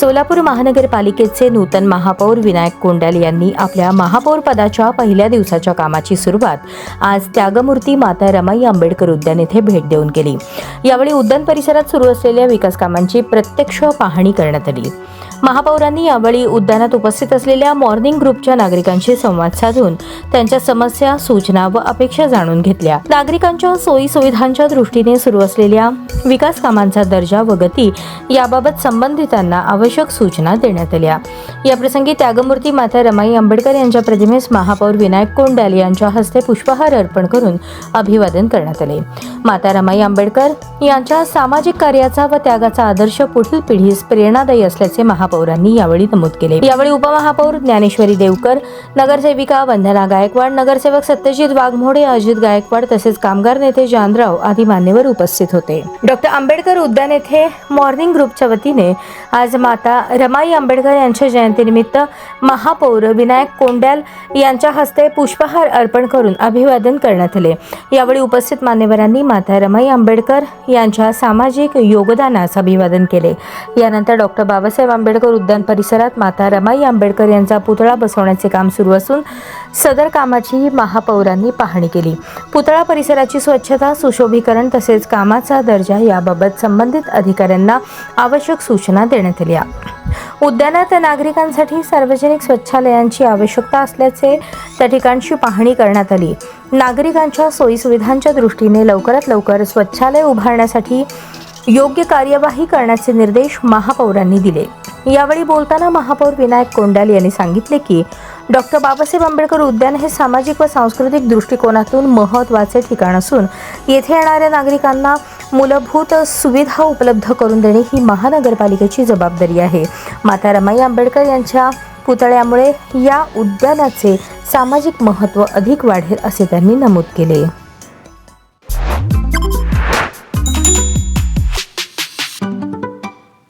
सोलापूर महानगरपालिकेचे नूतन महापौर विनायक कोंडाल यांनी आपल्या महापौर पदाच्या पहिल्या दिवसाच्या कामाची सुरुवात आज त्यागमूर्ती माता रमाई आंबेडकर उद्यान येथे भेट देऊन केली। यावेळी उद्यान परिसरात सुरू असलेल्या विकास कामांची प्रत्यक्ष पाहणी करण्यात आली। महापौरांनी यावेळी उद्यानात उपस्थित असलेल्या मॉर्निंग ग्रुपच्या नागरिकांशी संवाद साधून त्यांच्या समस्या, सूचना व अपेक्षा जाणून घेतल्या। नागरिकांच्या सोयी सुविधांच्या दृष्टीने सुरू असलेल्या विकास कामांचा दर्जा व गती याबाबत संबंधितांना आवश्यक सूचना देण्यात आल्या। याप्रसंगी त्यागमूर्ती माता रमाई आंबेडकर यांच्या प्रतिमेस महापौर विनायक कोंडाल यांच्या हस्ते पुष्पहार अर्पण करून अभिवादन करण्यात आले। माता रमाई आंबेडकर यांच्या सामाजिक कार्याचा व त्यागाचा आदर्श पुढील पिढीस प्रेरणादायी असल्याचे महापौरांनी यावेळी नमूद केले। यावेळी उपमहापौर ज्ञानेश्वरी देवकर, नगरसेविका वंदना गायकवाड, नगरसेवक सत्यजित वाघमोडे, अजित गायकवाड तसेच कामगार नेते जानराव आदी मान्यवर उपस्थित होते। डॉक्टर आंबेडकर उद्यान येथे मॉर्निंग ग्रुपच्या वतीने आज माता रमाई आंबेडकर यांच्या जयंतीनिमित्त महापौर विनायक कोंडाल यांच्या हस्ते पुष्पहार अर्पण करून अभिवादन करण्यात आले। यावेळी उपस्थित मान्यवरांनी माता रमाई आंबेडकर यांच्या सामाजिक योगदानास अभिवादन केले। यानंतर डॉक्टर बाबासाहेब आंबेडकर उद्यान परिसरात माता रमाई आंबेडकर यांचा पुतळा बसवण्याचे काम सुरू असून सदर कामाची महापौरांनी पाहणी केली। पुतळा परिसराची स्वच्छता, सुशोभीकरण तसेच कामाचा दर्जा याबाबत संबंधित अधिकाऱ्यांना आवश्यक सूचना देण्यात आल्या। उद्यानात नागरिकांसाठी सार्वजनिक शौचालयांची आवश्यकता असल्याचे त्या ठिकाणची पाहणी करण्यात आली। नागरिकांच्या सोयी सुविधांच्या दृष्टीने लवकरात लवकर शौचालय उभारण्यासाठी योग्य कार्यवाही करण्याचे निर्देश महापौरांनी दिले। यावेळी बोलताना महापौर विनायक कोंडाल यांनी सांगितले की डॉक्टर बाबासाहेब आंबेडकर उद्यान हे सामाजिक व सांस्कृतिक दृष्टिकोनातून महत्त्वाचे ठिकाण असून येथे येणाऱ्या नागरिकांना मूलभूत सुविधा उपलब्ध करून देणे ही महानगरपालिकेची जबाबदारी आहे। माता रमाई आंबेडकर यांच्या पुतळ्यामुळे या उद्यानाचे सामाजिक महत्त्व अधिक वाढेल असे त्यांनी नमूद केले।